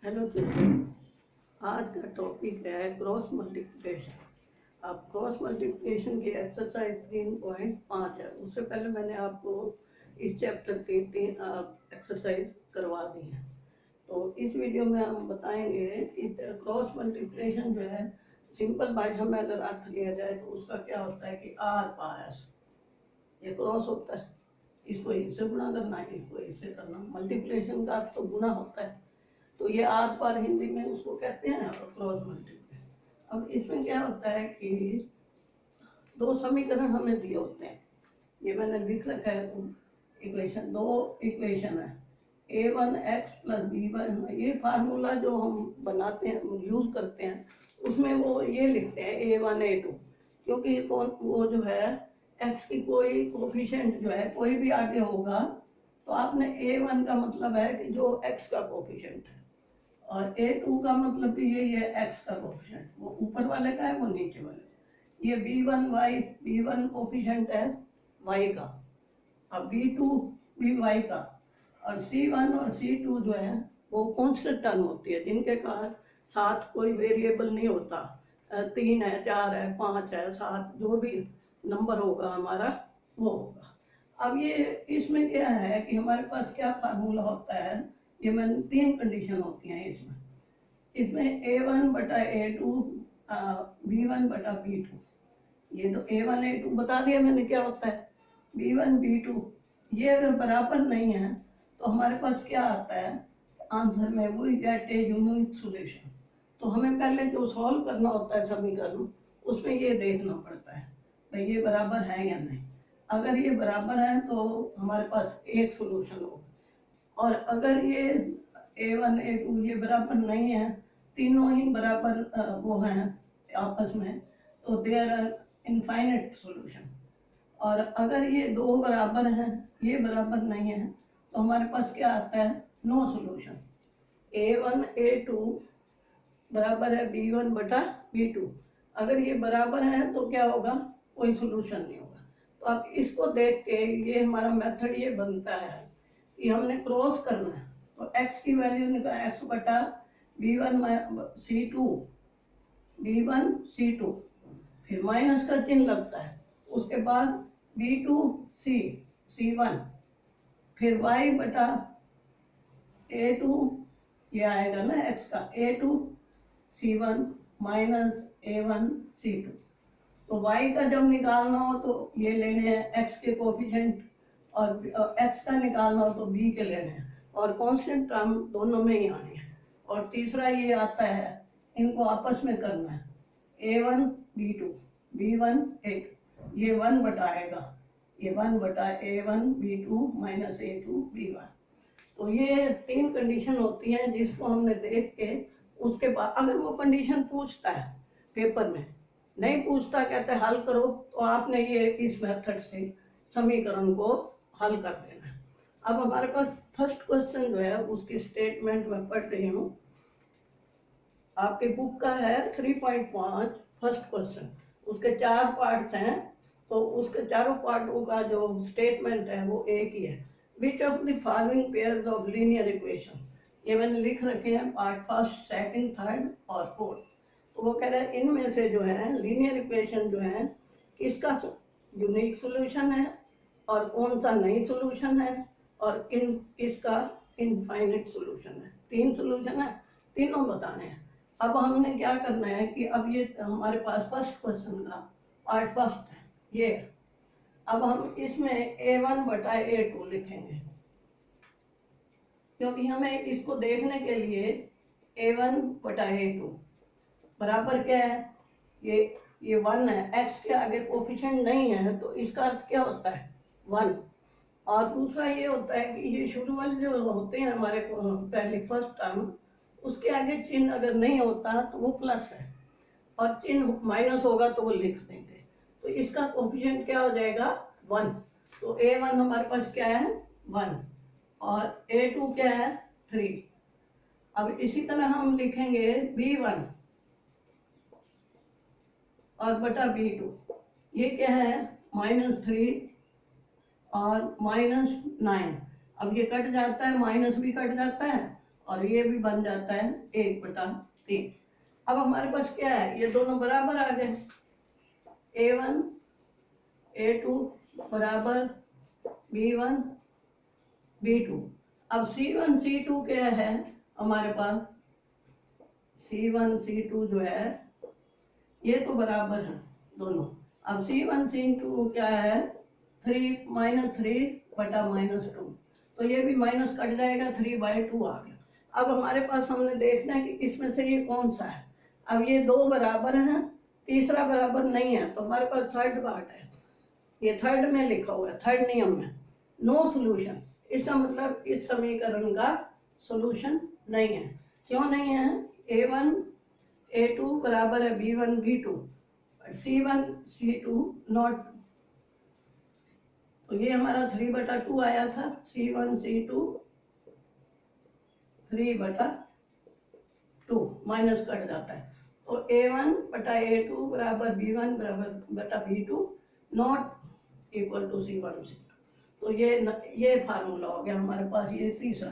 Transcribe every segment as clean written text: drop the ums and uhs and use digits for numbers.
Hello children, आज का topic है क्रॉस मल्टीप्लिकेशन। अब क्रॉस मल्टीप्लिकेशन की एक्सरसाइज 3.5 है। उससे पहले मैंने आपको इस चैप्टर की 3 एक्सरसाइज करवा दी है। तो इस वीडियो में हम बताएंगे कि क्रॉस मल्टीप्लिकेशन जो है, सिंपल भाषा में अगर अर्थ लिया जाए तो उसका क्या होता है कि आर पार एस, ये क्रॉस होता है, इसको इससे गुणा करना है, इसको इससे करना। मल्टीप्लिकेशन का अर्थ तो गुणा होता है, तो ये आर पार हिंदी में उसको कहते हैं क्रॉस मल्टीप्लिकेशन। अब इसमें क्या होता है कि दो समीकरण हमें दिए होते हैं, ये मैंने लिख रखा है इक्वेशन। दो इक्वेशन है, a1x प्लस b1। ये फार्मूला जो हम बनाते हैं, यूज करते हैं, उसमें वो ये लिखते हैं a1 a2, क्योंकि वो जो है x की कोई कोफिशिएंट जो है कोई भी आगे होगा तो आपने a1 का मतलब है कि जो x का कोफिशिएंट है, और a2 का मतलब भी यही है x का कोफिशिएंट, वो ऊपर वाले का है वो नीचे वाले। ये b1 कोफिशिएंट है y का, अब b2 भी y का, और c1 और c2 जो है वो कांस्टेंट टर्म होती है, जिनके साथ कोई वेरिएबल नहीं होता। 3 है, 4 है, 5 है, 7, जो भी नंबर होगा हमारा वो होगा। अब ये इसमें क्या है कि हमारे पास क्या फार्मूला होता है, ये मैंने 3 कंडीशन होती हैं इसमें a1 बटा a2, b1 बटा b2। ये तो a1 a2 बता दिया मैंने क्या होता है, b1 b2। ये अगर बराबर नहीं है तो हमारे पास क्या आता है आंसर में, we get a unique solution. तो हमें पहले जो सॉल्व करना होता है समीकरण, उसमें ये देखना पड़ता है भाई ये बराबर है या नहीं। अगर ये बराबर है तो हमारे पास एक सॉल्यूशन होगा, और अगर ये a1 a2 ये बराबर नहीं है, तीनों ही बराबर वो हैं आपस में, तो देयर आर इनफाइनाइट सॉल्यूशन। और अगर ये दो बराबर हैं, ये बराबर नहीं है, तो हमारे पास क्या आता है, नो सॉल्यूशन। a1 a2 बराबर है b1 बटा b2। अगर ये बराबर है तो क्या होगा, कोई सॉल्यूशन नहीं होगा। तो अब इसको देख के ये हमारा मेथड ये बनता है कि हमने क्रॉस करना है, तो x की वैल्यू निकाल, x बटा b1 c2, b1 c2, फिर माइनस का चिन्ह लगता है, उसके बाद b2 c c1, फिर y बटा a2, ये आएगा ना x का, a2 c1 minus a1 c2। तो y का जब निकालना हो तो ये लेने हैं x के कोफिशिएंट, और x का निकालना हो तो b के लेने हैं, और कांस्टेंट टर्म दोनों में ही आनी है। और तीसरा ये आता है, इनको आपस में करना है, a1 b2 b1 a2, ये 1 बटाएगा, ये 1 बटा a1 b2 minus a2 b1। तो ये 3 कंडीशन होती हैं जिसको हमने देख के, उसके बाद अगर वो कंडीशन पूछता है पेपर में, नहीं पूछता कहते हल करो, तो आपने ये इस मेथड से समीकरण को हल कर देना है। अब हमारे पास फर्स्ट क्वेश्चन जो है उसकी स्टेटमेंट में पढ़ रही हूँ, आपके बुक का है 3.5 फर्स्ट क्वेश्चन। उसके 4 पार्ट्स हैं, तो उसके चारों पार्टों का जो स्टेटमेंट है वो एक ही है। Which of the following pairs of linear equation, ये मैंने लिख रखे हैं पार्ट फर्स्ट, सेकंड, थर्ड और फोर्थ। तो वो कह रहे हैं इनमें से जो है लीनियर इक्वेशन जो है किसका यूनिक सॉल्यूशन है और कौन सा नहीं सॉल्यूशन है, और किसका इनफाइनाइट सॉल्यूशन है। 3 सॉल्यूशन है, तीनों बताने हैं। अब हमने क्या करना है कि अब ये हमारे पास फर्स्ट क्वेश्चन का पार्ट फर्स्ट है ये। अब हम इसमें a1 बटा a2 लिखेंगे, क्योंकि हमें इसको देखने के लिए a1 बटा a2 बराबर क्या है, ये 1 है, x के आगे कोफिशिएंट नहीं है, तो इसका अर्थ क्या होता है 1। और दूसरा ये होता है कि ये शुरू वाले जो होते हैं हमारे पहले फर्स्ट टर्म, उसके आगे चिन्ह अगर नहीं होता तो वो प्लस है, और चिन्ह माइनस होगा तो वो लिख देंगे, तो इसका कोफिशिएंट क्या हो जाएगा 1। तो a1 हमारे पास क्या है 1, और a2 क्या है 3। अब इसी तरह हम लिखेंगे b1 और बटा b2, ये क्या है -3 और -9। अब ये कट जाता है, माइनस भी कट जाता है और ये भी बन जाता है 1/3। अब हमारे पास क्या है, ये दोनों बराबर आ गए, A1 A2 बराबर B1 B2। अब C1 C2 क्या है हमारे पास, C1 C2 जो है ये तो बराबर है दोनों। अब C1 C2 क्या है, 3 -3/-2, तो ये भी माइनस कट जाएगा, 3/2 आ गया। अब हमारे पास हमने देखना है कि इसमें से ये कौन सा है। अब ये दो बराबर हैं, तीसरा बराबर नहीं है, तो हमारे पास थर्ड पार्ट है, ये थर्ड में लिखा हुआ है, थर्ड नियम में नो सॉल्यूशन। इसका मतलब इस समीकरण का सॉल्यूशन नहीं है। क्यों नहीं है, A1 A2 बराबर है B1 B2, C1 C2 not, तो ये हमारा 3/2 आया था, C1 C2 3/2 माइनस कट जाता है, तो A1/A2 बराबर B1 बराबर B2 not equal to C1 C2। तो ये फार्मूला हो गया हमारे पास, ये तीसरा,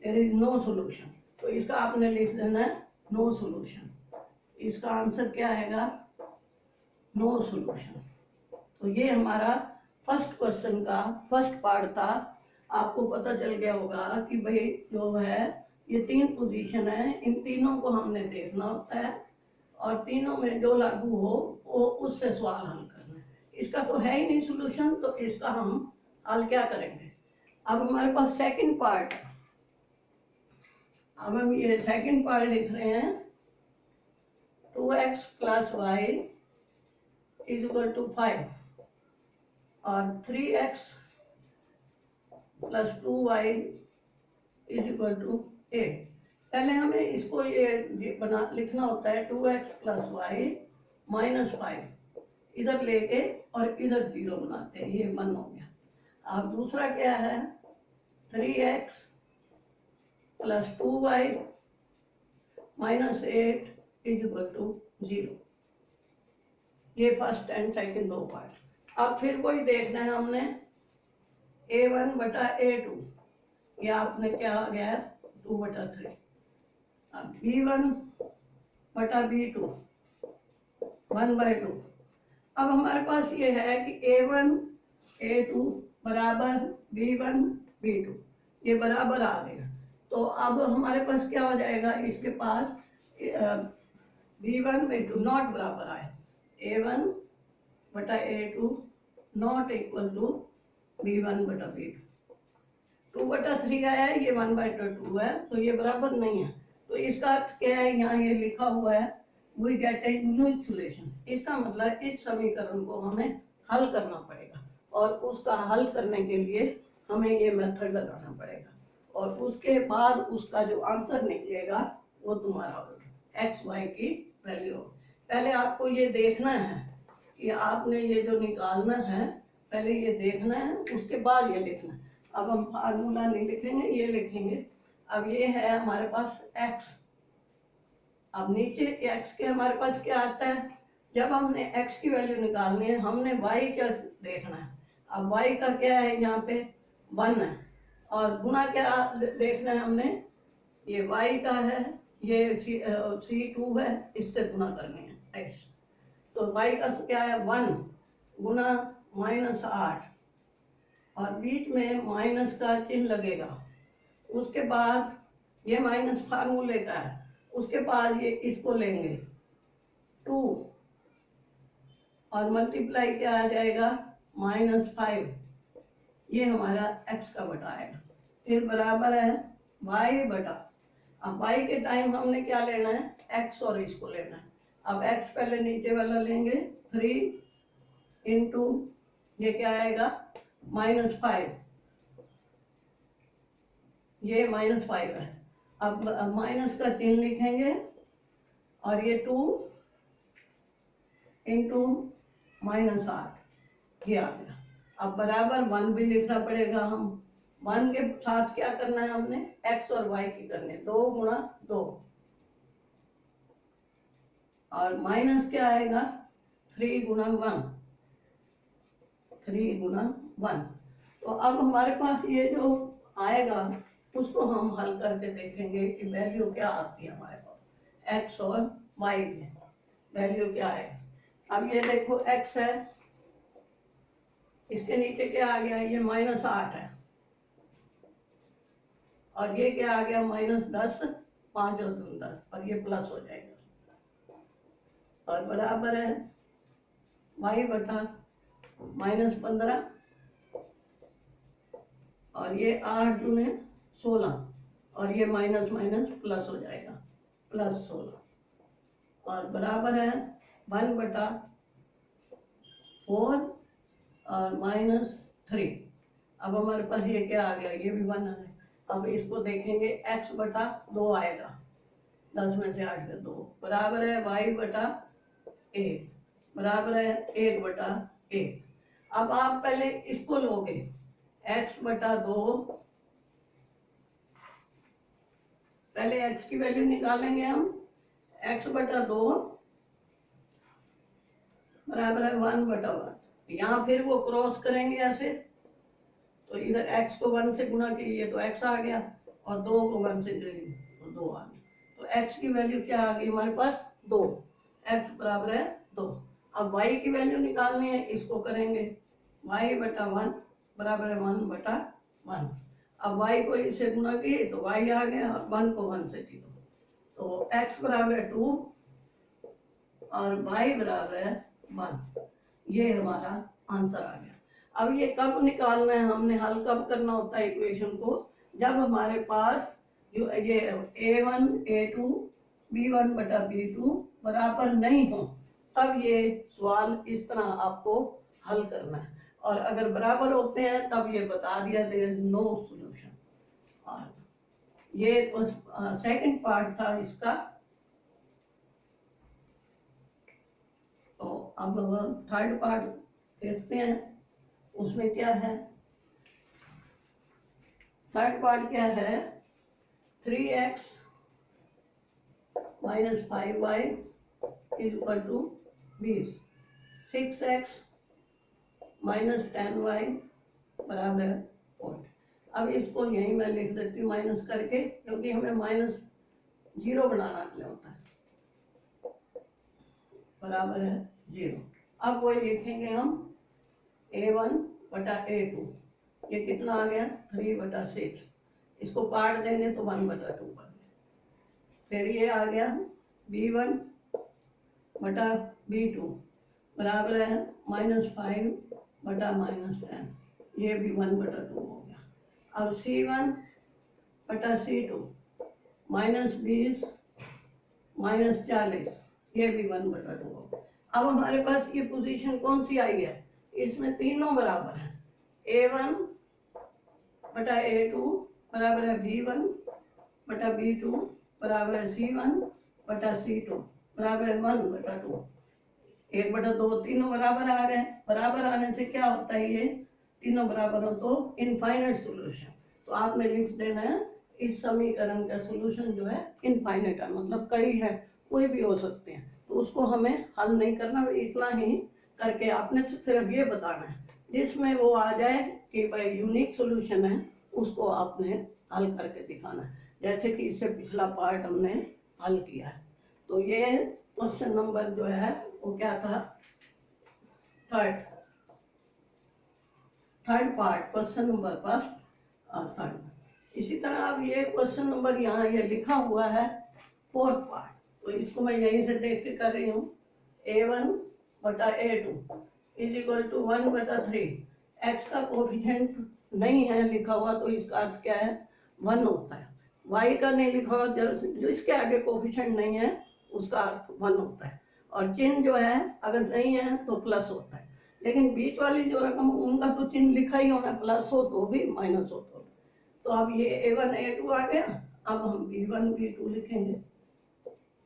देयर इज नो सॉल्यूशन। तो इसका आपने लिख देना है नो सॉल्यूशन। इसका आंसर क्या आएगा, नो सॉल्यूशन। तो ये हमारा फर्स्ट क्वेश्चन का फर्स्ट पार्ट था। आपको पता चल गया होगा कि भाई जो है ये 3 पोजीशन है, इन तीनों को हमने देखना होता है और तीनों में जो लागू हो वो उससे सवाल हल करना है। इसका तो है ही नहीं सॉल्यूशन, तो इसका हम हल क्या करेंगे। अब हमारे पास सेकंड पार्ट, अब हम ये सेकंड पार्ट लिख रहे हैं, 2x + y = 5 और 3x + 2y = 8। पहले हमें इसको ये बना लिखना होता है, 2x + y - 5 इधर लेके और इधर 0 बनाते हैं, ये 1 हो गया। अब दूसरा क्या है, 3x + 2y - 8 = 0। ये फर्स्ट एंड सेकंड दो पार्ट। अब फिर वही देखना है हमने, A1/A2 ये आपने क्या आ गया 2/3। अब B1/B2 1/2। अब हमारे पास ये है कि A1 A2 बराबर B1 B2, ये बराबर आ गया। तो अब हमारे पास क्या हो जाएगा, इसके पास B1 B2 नॉट बराबर आए, A1/A2 not equal to B1/B2। 2/3 आया है, ये 1/2 है, तो ये बराबर नहीं है। तो इसका अर्थ क्या है, यहाँ ये लिखा हुआ है we get a unique solution. इसका मतलब इस समीकरण को हमें हल करना पड़ेगा और उसका हल करने के लिए हमें ये मेथड लगाना पड़ेगा और उसके बाद उसका जो आंसर निकलेगा वो तुम्हारा XY की वैल्यू। पहले आपको ये देखना है कि आपने ये जो निकालना है, पहले ये देखना है, उसके बाद ये लिखना है। अब हम फार्मूला नहीं लिखेंगे, ये लिखेंगे। अब ये है हमारे पास x, अब नीचे x के हमारे पास क्या आता है, जब हमने x की वैल्यू निकालनी है हमने y क्या देखना है। अब y का क्या है, यहाँ पे 1 है और गुना क्या देखना है हमने, ये y का है, ये C2 है, इससे गुना करनी है x। तो y का क्या है 1 गुना -8 और बीच में माइनस का चिन्ह लगेगा। उसके बाद ये माइनस फार्मूले का है, उसके बाद ये इसको लेंगे 2 और मल्टीप्लाई क्या आ जाएगा -5, ये हमारा x का बटा आएगा। फिर बराबर है y बटा, अब y के टाइम हमने क्या लेना है x और इसको लेना है। अब x पहले नीचे वाला लेंगे 3 इंटू ये क्या आएगा -5, ये -5 है। अब माइनस का चिन्ह लिखेंगे और ये 2 इंटू -8 ये आ गया। अब बराबर 1 भी लिखना पड़ेगा, हम 1 के साथ क्या करना है हमने x और y की करने 2 गुणा 2 और माइनस क्या आएगा 3 गुणा 1, 3 गुणा 1। तो अब हमारे पास ये जो आएगा उसको हम हल करके देखेंगे कि वैल्यू क्या आती है हमारे पास एक्स और वाई में वैल्यू क्या है। अब ये देखो एक्स है, इसके नीचे क्या आ गया, ये -8 है, और ये क्या आ गया -10, 5 और 2 10, और ये प्लस हो जाएगा और बराबर है वाई बटा -15, और ये 8 दूने 16, और ये माइनस माइनस प्लस हो जाएगा +16, और बराबर है 1/4 और -3। अब हमारे पास ये क्या आ गया, ये भी 1 है। अब इसको देखेंगे x/2 आएगा, 10 में से 8 से 2 बराबर है y/1 बराबर है 1/1। अब आप पहले इसको लोगे x/2, पहले x की वैल्यू निकालेंगे हम, x/2 बराबर है 1/1। यहाँ फिर वो क्रॉस करेंगे ऐसे, तो इधर x को 1 से गुणा कीजिए तो x आ गया, और 2 को 1 से कीजिए तो 2 आ गया। तो x की वैल्यू क्या आ गई हमारे पास 2, x बराबर है 2। अब y की वैल्यू निकालनी है, इसको करेंगे y/1 बराबर है 1/1। अब y को इससे गुणा किए तो y आ गया, 1 को 1 से 0, तो x बराबर है 2 और y बराबर है 1। ये हमारा आंसर आ गया। अब ये कब निकालना है, हमने हल कब करना होता है इक्वेशन को, जब हमारे पास जो ये a1 a2 b1/b2 बराबर नहीं हो, तब ये सवाल इस तरह आपको हल करना है। और अगर बराबर होते हैं तब ये बता दिया देयर इज नो सॉल्यूशन। और ये सेकंड पार्ट था इसका। तो अब थर्ड पार्ट देखते हैं, उसमें क्या है। थर्ड पार्ट क्या है, 3x - 5y = 20, 6x - 10y बराबर 40। अब इसको यहीं मैं लिख देती हूँ माइनस करके, क्योंकि हमें -0 बनाना होता है, बराबर है 0। अब वही लिखेंगे हम a1/a2, ये कितना आ गया 3/6, इसको काट देंगे तो 1/2 बन गया। फिर ये आ गया b1/b2 बराबर है -5/-10, ये भी 1/2 हो गया। अब c1/c2 -20 -40, ये भी 1/2 हो गया। अब हमारे पास ये पोजीशन कौन सी आई है, इसमें तीनों बराबर है, a1/a2 बराबर है b1/b2 बराबर है c1/c2 बराबर है 1/2। 1/2 तीनों बराबर आ गए। बराबर आने से क्या होता है, ये तीनों बराबर हो तो इनफाइनाइट सॉल्यूशन। तो आपने लिख देना है इस समीकरण का सॉल्यूशन जो है इनफाइनाइट है, मतलब कई है, कोई भी हो सकते हैं। तो उसको हमें हल नहीं करना, इतना ही करके आपने सिर्फ ये बताना है, जिसमें वो आ जाए कि भाई यूनिक सॉल्यूशन है, उसको आपने हल करके दिखाना है, जैसे कि इससे पिछला पार्ट हमने हल किया है। तो ये क्वेश्चन नंबर जो है वो क्या था, third part, question number first और थर्ड। इसी तरह अब ये क्वेश्चन नंबर यहाँ ये लिखा हुआ है फोर्थ पार्ट, तो इसको मैं यहीं से देख के कर रही हूँ। a1/a2 = 1/3। x का कोफिशिएंट नहीं है लिखा हुआ, तो इसका अर्थ क्या है 1 होता है। y का नहीं लिखा हुआ, जो इसके आगे कोफिशिएंट नहीं है उसका अर्थ 1 होता है। और चिन्ह जो है अगर नहीं है तो प्लस होता है, लेकिन बीच वाली जो रकम उनका तो चिन्ह लिखा ही होना, प्लस हो तो भी माइनस हो तो। तो अब ये a1 a2 आ गया। अब हम b1 b2 लिखेंगे,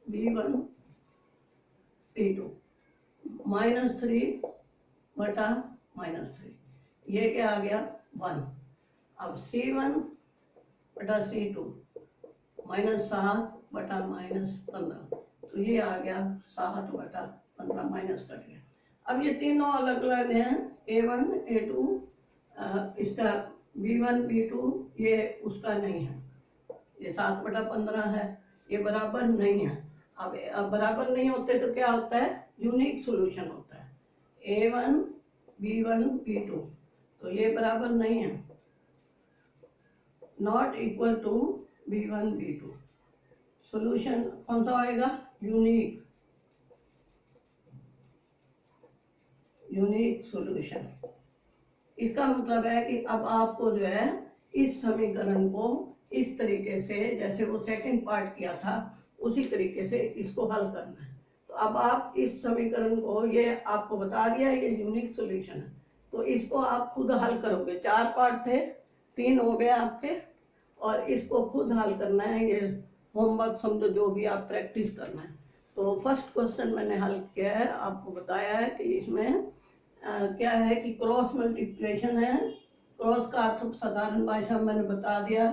b1 b2 -3/-3, ये क्या आ गया 1। अब c1/c2 -7/-15, तो ये आ गया 7/15 माइनस कर गया। अब ये तीनों अलग अलग हैं, a1 a2 इसका B1 B2 ये उसका नहीं है, ये 7/15 है, ये बराबर नहीं है। अब बराबर नहीं होते तो क्या होता है, यूनिक सॉल्यूशन होता है। A1 B1 B2 तो ये बराबर नहीं है, not equal to B1 B2। Solution कौन सा होएगा, यूनिक सॉल्यूशन। इसका मतलब है कि अब आपको जो है इस समीकरण को इस तरीके से, जैसे वो सेकंड पार्ट किया था उसी तरीके से इसको हल करना है। तो अब आप इस समीकरण को, ये आपको बता दिया ये यूनिक सॉल्यूशन है, तो इसको आप खुद हल करोगे। 4 पार्ट थे, 3 हो गए आपके, और इसको खुद हल करना है। ये होमवर्क समझो, जो भी आप प्रैक्टिस करना है। तो फर्स्ट क्वेश्चन मैंने हल किया है, आपको बताया है कि इसमें क्या है कि क्रॉस मल्टीप्लिकेशन है। क्रॉस का अर्थ साधारण भाषा में मैंने बता दिया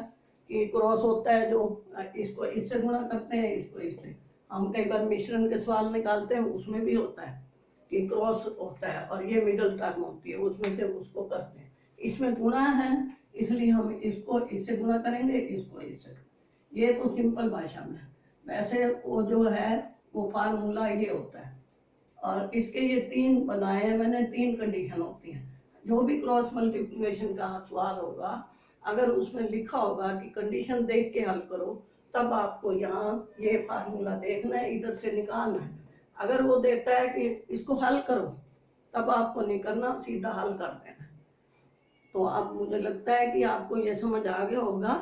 कि क्रॉस होता है जो इसको इससे गुणा करते हैं, इसको इससे। हम कई बार मिश्रण के सवाल निकालते हैं, उसमें भी होता है कि क्रॉस होता है और ये मिडल टर्म होती है, उसमें से उसको करते हैं। इसमें गुणा है, इसलिए हम इसको इससे गुणा करेंगे, इसको इससे। ये तो सिंपल भाषा में। वैसे वो जो है वो फार्मूला ये होता है। और इसके ये 3 बनाए हैं मैंने, 3 कंडीशन होती हैं। जो भी क्रॉस मल्टीप्लिकेशन का सवाल होगा, अगर उसमें लिखा होगा कि कंडीशन देख के हल करो, तब आपको यहाँ ये फार्मूला देखना है, इधर से निकालना है। अगर वो देता है कि इसको हल करो, तब आपको नहीं करना, सीधा हल कर देना है। तो अब मुझे लगता है कि आपको ये समझ आ गया होगा।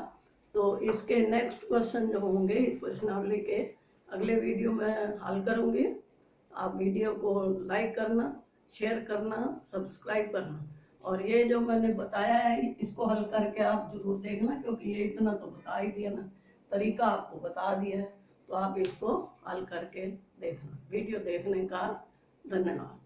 तो इसके नेक्स्ट क्वेश्चन जो होंगे इस क्वेश्चनावली के, अगले वीडियो में हल करूँगी। आप वीडियो को लाइक करना, शेयर करना, सब्सक्राइब करना, और ये जो मैंने बताया है इसको हल करके आप जरूर देखना, क्योंकि ये इतना तो बता ही दिया ना, तरीका आपको बता दिया है। तो आप इसको हल करके देखना। वीडियो देखने का धन्यवाद।